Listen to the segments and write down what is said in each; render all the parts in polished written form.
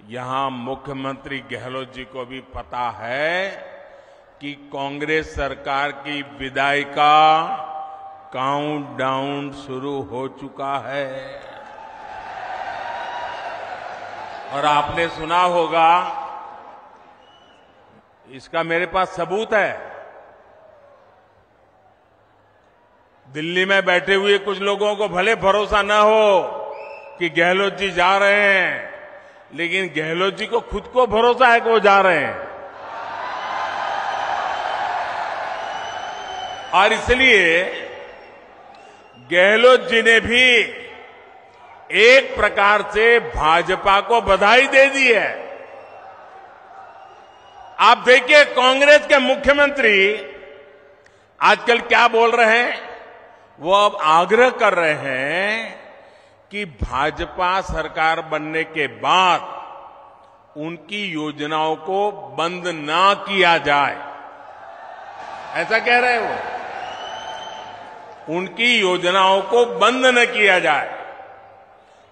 यहां मुख्यमंत्री गहलोत जी को भी पता है कि कांग्रेस सरकार की विदाई का काउंटडाउन शुरू हो चुका है। और आपने सुना होगा, इसका मेरे पास सबूत है। दिल्ली में बैठे हुए कुछ लोगों को भले भरोसा न हो कि गहलोत जी जा रहे हैं, लेकिन गहलोत जी को खुद को भरोसा है कि वो जा रहे हैं। और इसलिए गहलोत जी ने भी एक प्रकार से भाजपा को बधाई दे दी है। आप देखिए, कांग्रेस के मुख्यमंत्री आजकल क्या बोल रहे हैं? वो अब आग्रह कर रहे हैं कि भाजपा सरकार बनने के बाद उनकी योजनाओं को बंद ना किया जाए। ऐसा कह रहे हैं वो, उनकी योजनाओं को बंद न किया जाए।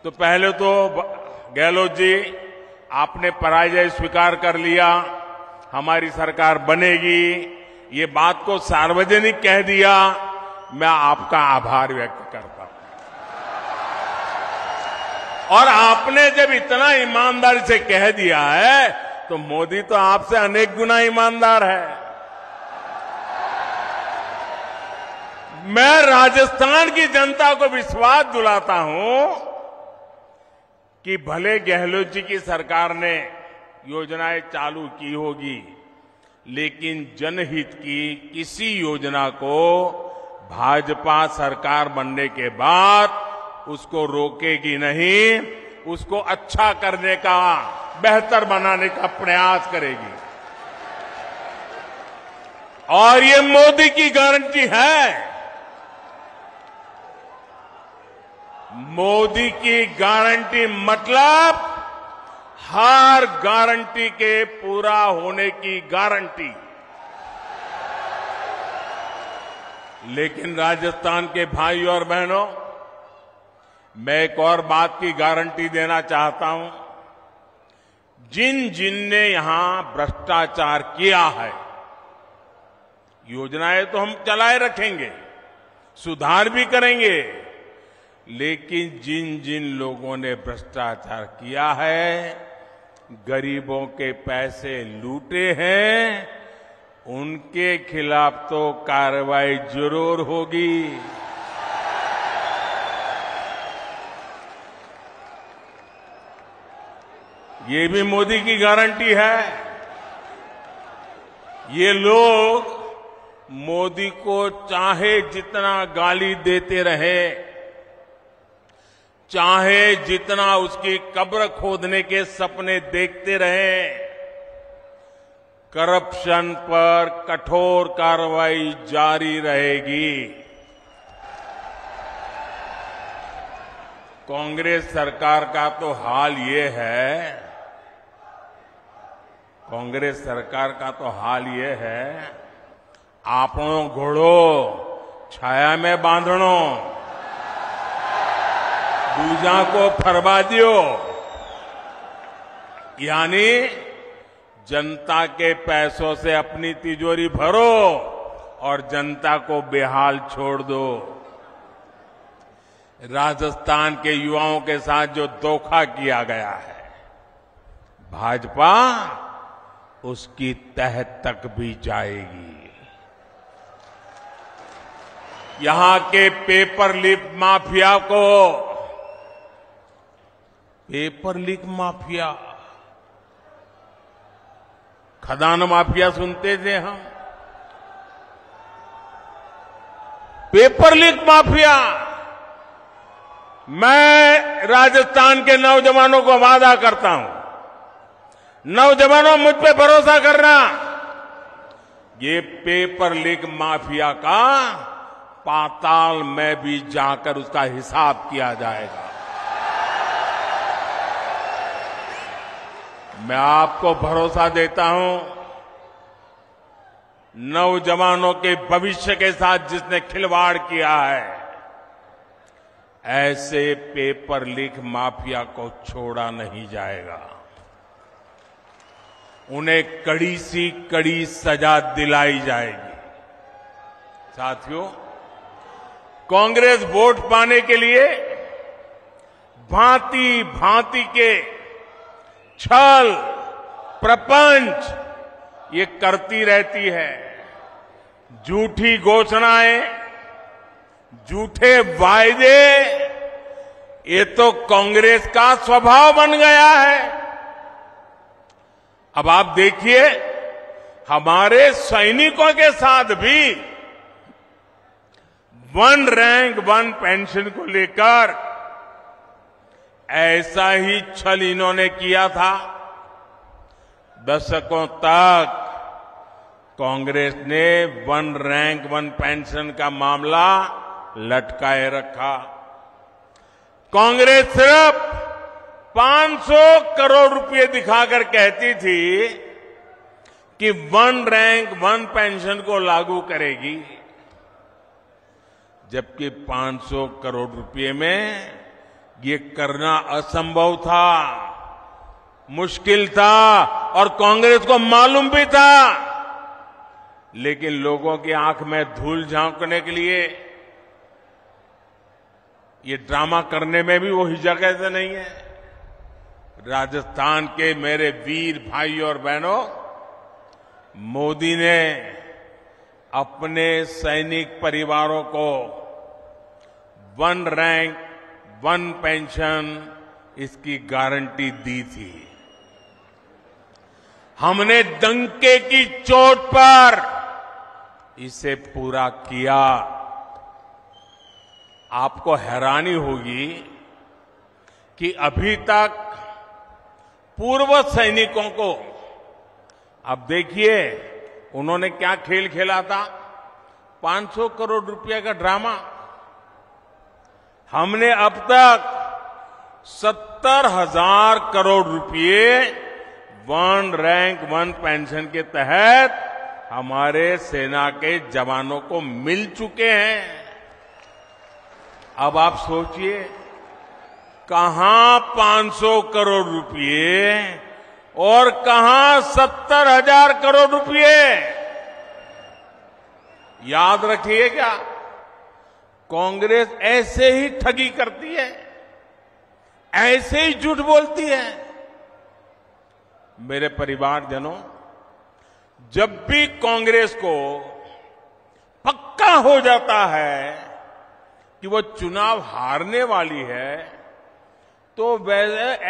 तो पहले तो गहलोत जी, आपने पराजय स्वीकार कर लिया, हमारी सरकार बनेगी, ये बात को सार्वजनिक कह दिया। मैं आपका आभार व्यक्त करता हूं। और आपने जब इतना ईमानदारी से कह दिया है, तो मोदी तो आपसे अनेक गुना ईमानदार है। मैं राजस्थान की जनता को विश्वास दिलाता हूं कि भले गहलोत जी की सरकार ने योजनाएं चालू की होगी, लेकिन जनहित की किसी योजना को भाजपा सरकार बनने के बाद उसको रोकेगी नहीं, उसको अच्छा करने का, बेहतर बनाने का प्रयास करेगी। और ये मोदी की गारंटी है। मोदी की गारंटी मतलब हर गारंटी के पूरा होने की गारंटी। लेकिन राजस्थान के भाई और बहनों, मैं एक और बात की गारंटी देना चाहता हूं। जिन जिन ने यहां भ्रष्टाचार किया है, योजनाएं तो हम चलाए रखेंगे, सुधार भी करेंगे, लेकिन जिन जिन लोगों ने भ्रष्टाचार किया है, गरीबों के पैसे लूटे हैं, उनके खिलाफ तो कार्रवाई जरूर होगी। ये भी मोदी की गारंटी है। ये लोग मोदी को चाहे जितना गाली देते रहे, चाहे जितना उसकी कब्र खोदने के सपने देखते रहे, करप्शन पर कठोर कार्रवाई जारी रहेगी। कांग्रेस सरकार का तो हाल ये है, कांग्रेस सरकार का तो हाल ये है, आपनो घोड़ो छाया में बांधणो, दूजा को फरवा दियो। यानी जनता के पैसों से अपनी तिजोरी भरो और जनता को बेहाल छोड़ दो। राजस्थान के युवाओं के साथ जो धोखा किया गया है, भाजपा उसकी तह तक भी जाएगी। यहां के पेपर लीक माफिया को, पेपर लीक माफिया, खदान माफिया सुनते थे हम, पेपर लीक माफिया। मैं राजस्थान के नौजवानों को वादा करता हूं, नौजवानों मुझ पे भरोसा करना, ये पेपर लीक माफिया का पाताल में भी जाकर उसका हिसाब किया जाएगा। मैं आपको भरोसा देता हूं, नौजवानों के भविष्य के साथ जिसने खिलवाड़ किया है, ऐसे पेपर लीक माफिया को छोड़ा नहीं जाएगा। उन्हें कड़ी सी कड़ी सजा दिलाई जाएगी। साथियों, कांग्रेस वोट पाने के लिए भांति भांति के छल प्रपंच ये करती रहती है। झूठी घोषणाएं, झूठे वायदे, ये तो कांग्रेस का स्वभाव बन गया है। अब आप देखिए, हमारे सैनिकों के साथ भी वन रैंक वन पेंशन को लेकर ऐसा ही छल इन्होंने किया था। दशकों तक कांग्रेस ने वन रैंक वन पेंशन का मामला लटकाए रखा। कांग्रेस सिर्फ 500 करोड़ रुपए दिखाकर कहती थी कि वन रैंक वन पेंशन को लागू करेगी, जबकि 500 करोड़ रुपए में ये करना असंभव था, मुश्किल था और कांग्रेस को मालूम भी था। लेकिन लोगों की आंख में धूल झांकने के लिए ये ड्रामा करने में भी वो हिचक से नहीं है। राजस्थान के मेरे वीर भाई और बहनों, मोदी ने अपने सैनिक परिवारों को वन रैंक वन पेंशन इसकी गारंटी दी थी। हमने डंके की चोट पर इसे पूरा किया। आपको हैरानी होगी कि अभी तक पूर्व सैनिकों को, अब देखिए उन्होंने क्या खेल खेला था, 500 करोड़ रुपए का ड्रामा। हमने अब तक 70,000 करोड़ रुपए वन रैंक वन पेंशन के तहत हमारे सेना के जवानों को मिल चुके हैं। अब आप सोचिए, कहां 500 करोड़ रुपए और कहां 70,000 करोड़ रुपए। याद रखिएगा, कांग्रेस ऐसे ही ठगी करती है, ऐसे ही झूठ बोलती है। मेरे परिवारजनों, जब भी कांग्रेस को पक्का हो जाता है कि वो चुनाव हारने वाली है, तो वह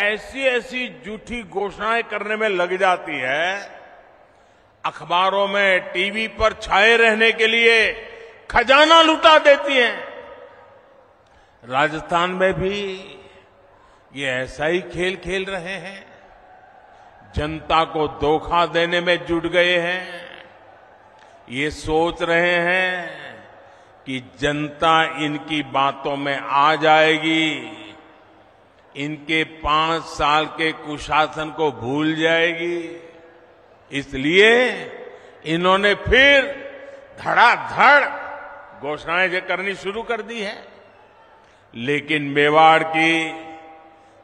ऐसी ऐसी झूठी घोषणाएं करने में लग जाती है। अखबारों में, टीवी पर छाए रहने के लिए खजाना लुटा देती हैं। राजस्थान में भी ये ऐसा ही खेल खेल रहे हैं, जनता को धोखा देने में जुट गए हैं। ये सोच रहे हैं कि जनता इनकी बातों में आ जाएगी, इनके 5 साल के कुशासन को भूल जाएगी। इसलिए इन्होंने फिर धड़ाधड़ घोषणाएं करनी शुरू कर दी है। लेकिन मेवाड़ की,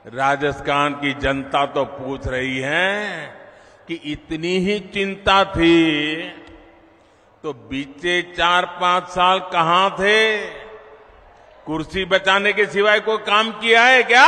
राजस्थान की जनता तो पूछ रही है कि इतनी ही चिंता थी तो बीते 4-5 साल कहां थे? कुर्सी बचाने के सिवाय कोई काम किया है क्या?